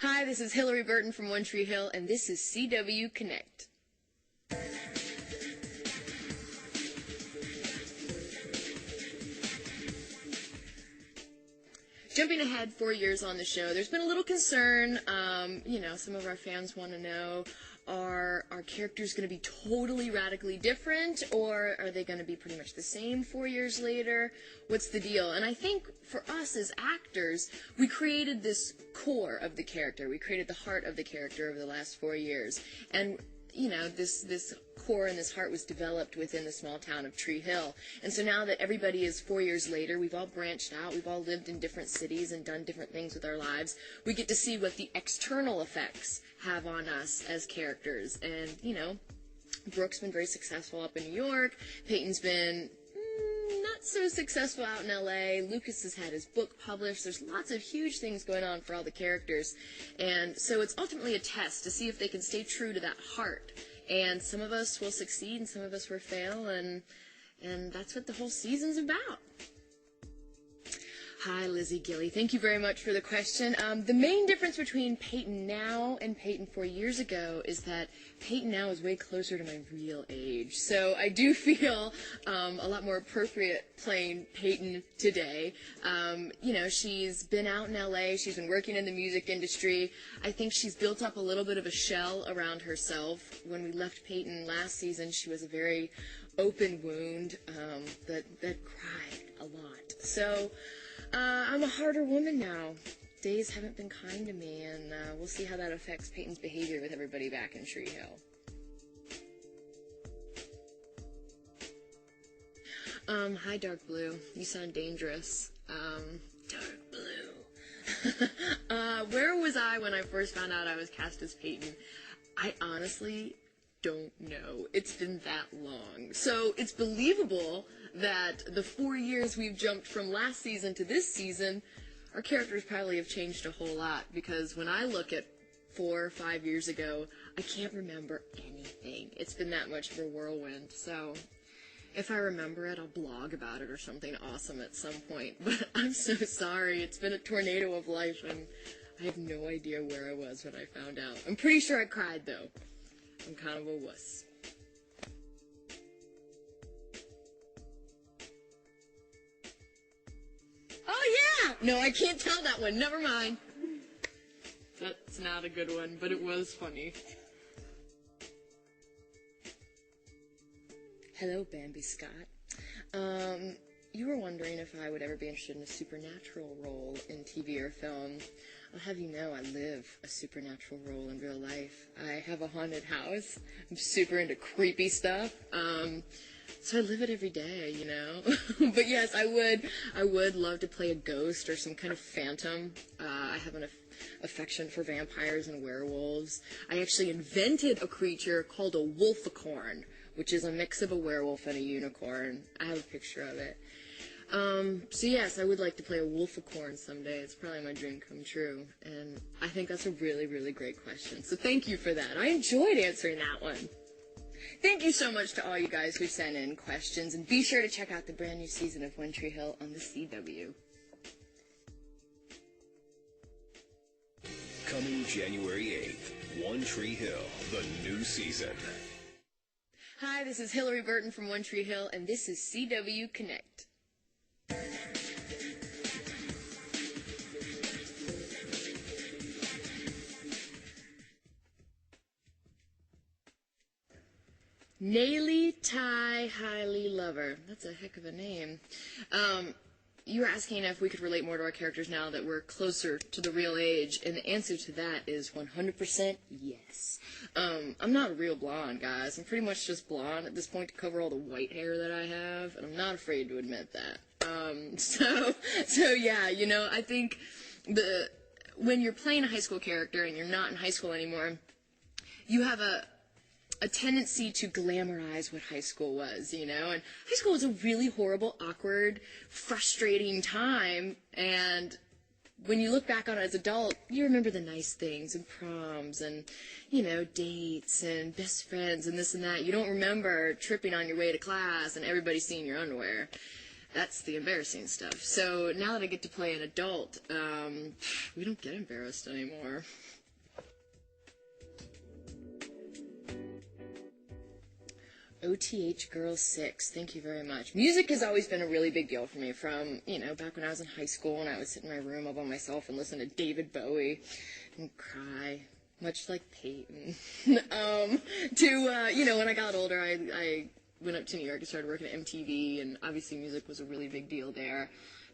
Hi, this is Hilarie Burton from One Tree Hill, and this is CW Connect. Jumping ahead 4 years on the show, there's been a little concern. Some of our fans want to know, are our characters going to be totally radically different, or are they going to be pretty much the same 4 years later? What's the deal? And I think for us as actors, we created this core of the character. We created the heart of the character over the last 4 years. And this core and this heart was developed within the small town of Tree Hill. And so now that everybody is 4 years later, we've all branched out, we've all lived in different cities and done different things with our lives, we get to see what the external effects have on us as characters. And, Brooke's been very successful up in New York, Peyton's been not so successful out in LA, Lucas has had his book published, there's lots of huge things going on for all the characters, and so it's ultimately a test to see if they can stay true to that heart, and some of us will succeed and some of us will fail, and that's what the whole season's about. Hi, Lizzie Gilly. Thank you very much for the question. The main difference between Peyton now and Peyton 4 years ago is that Peyton now is way closer to my real age. So I do feel a lot more appropriate playing Peyton today. She's been out in LA. She's been working in the music industry. I think she's built up a little bit of a shell around herself. When we left Peyton last season, she was a very open wound that cried a lot. So I'm a harder woman now. Days haven't been kind to me, and we'll see how that affects Peyton's behavior with everybody back in Tree Hill. Hi, Dark Blue. You sound dangerous. Dark Blue. Where was I when I first found out I was cast as Peyton? I honestly don't know. It's been that long. So it's believable that the 4 years we've jumped from last season to this season, our characters probably have changed a whole lot, because when I look at 4 or 5 years ago, I can't remember anything. It's been that much of a whirlwind. So if I remember it, I'll blog about it or something awesome at some point. But I'm so sorry. It's been a tornado of life, and I have no idea where I was when I found out. I'm pretty sure I cried, though. I'm kind of a wuss. Oh, yeah! No, I can't tell that one. Never mind. That's not a good one, but it was funny. Hello, Bambi Scott. You were wondering if I would ever be interested in a supernatural role in TV or film. I'll have you know I live a supernatural role in real life. I have a haunted house. I'm super into creepy stuff. So I live it every day, But yes, I would love to play a ghost or some kind of phantom. I have an affection for vampires and werewolves. I actually invented a creature called a wolficorn, which is a mix of a werewolf and a unicorn. I have a picture of it. So yes, I would like to play a wolficorn someday. It's probably my dream come true. And I think that's a really, really great question. So thank you for that. I enjoyed answering that one. Thank you so much to all you guys who sent in questions. And be sure to check out the brand new season of One Tree Hill on the CW. Coming January 8th, One Tree Hill, the new season. Hi, this is Hilarie Burton from One Tree Hill, and this is CW Connect. Nayli Tai Highly Lover. That's a heck of a name. You were asking if we could relate more to our characters now that we're closer to the real age, and the answer to that is 100% yes. I'm not a real blonde, guys. I'm pretty much just blonde at this point to cover all the white hair that I have, and I'm not afraid to admit that. So yeah, I think when you're playing a high school character and you're not in high school anymore, you have a tendency to glamorize what high school was, and high school was a really horrible, awkward, frustrating time, and when you look back on it as an adult, you remember the nice things, and proms, and, dates, and best friends, and this and that. You don't remember tripping on your way to class and everybody seeing your underwear. That's the embarrassing stuff. So now that I get to play an adult, we don't get embarrassed anymore. OTH Girl 6, thank you very much. Music has always been a really big deal for me from, back when I was in high school and I would sit in my room all by myself and listen to David Bowie and cry, much like Peyton. When I got older, I went up to New York and started working at MTV, and obviously music was a really big deal there.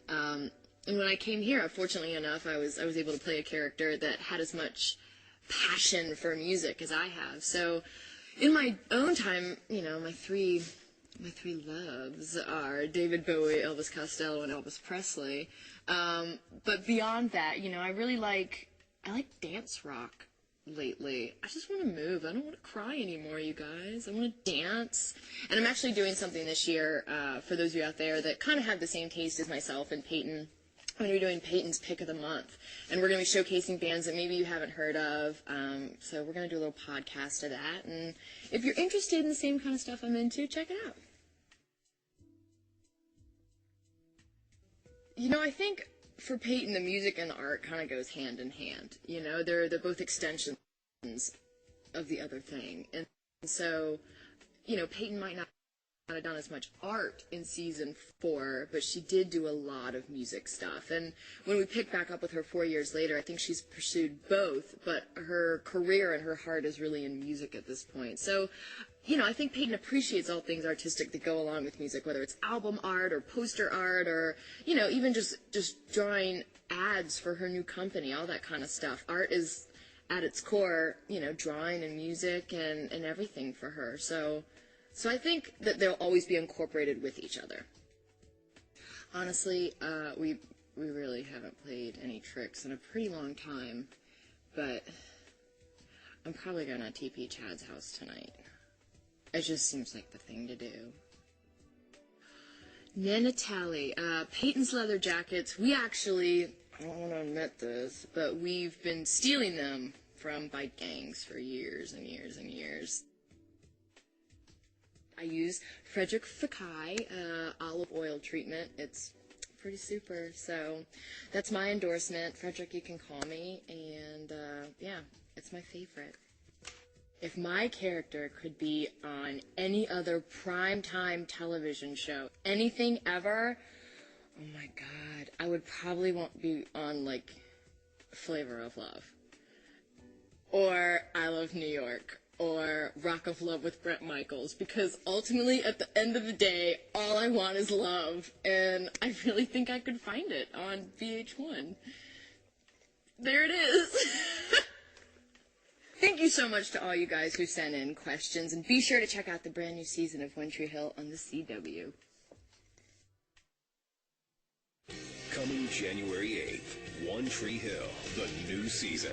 And when I came here, fortunately enough, I was able to play a character that had as much passion for music as I have. So in my own time, my three loves are David Bowie, Elvis Costello, and Elvis Presley. But beyond that, I like dance rock lately. I just want to move. I don't want to cry anymore, you guys. I want to dance. And I'm actually doing something this year, for those of you out there that kind of have the same taste as myself and Peyton. I'm going to be doing Peyton's Pick of the Month, and we're going to be showcasing bands that maybe you haven't heard of, so we're going to do a little podcast of that, and if you're interested in the same kind of stuff I'm into, check it out. I think for Peyton, the music and the art kind of goes hand in hand. They're both extensions of the other thing, and so, Peyton might not have done as much art in season 4, but she did do a lot of music stuff. And when we pick back up with her 4 years later, I think she's pursued both, but her career and her heart is really in music at this point. So, I think Peyton appreciates all things artistic that go along with music, whether it's album art or poster art or, even just drawing ads for her new company, all that kind of stuff. Art is at its core, drawing and music and everything for her. So I think that they'll always be incorporated with each other. Honestly, we really haven't played any tricks in a pretty long time, but I'm probably going to TP Chad's house tonight. It just seems like the thing to do. Nana Tally, Peyton's leather jackets, we actually, I don't want to admit this, but we've been stealing them from bike gangs for years and years and years. I use Frederick Fekkai olive oil treatment. It's pretty super. So that's my endorsement. Frederick, you can call me. And it's my favorite. If my character could be on any other primetime television show, anything ever, oh my God, I would probably want be on Flavor of Love, or I Love New York, or Rock of Love with Bret Michaels, because ultimately, at the end of the day, all I want is love, and I really think I could find it on VH1. There it is. Thank you so much to all you guys who sent in questions, and be sure to check out the brand new season of One Tree Hill on the CW. Coming January 8th, One Tree Hill, the new season.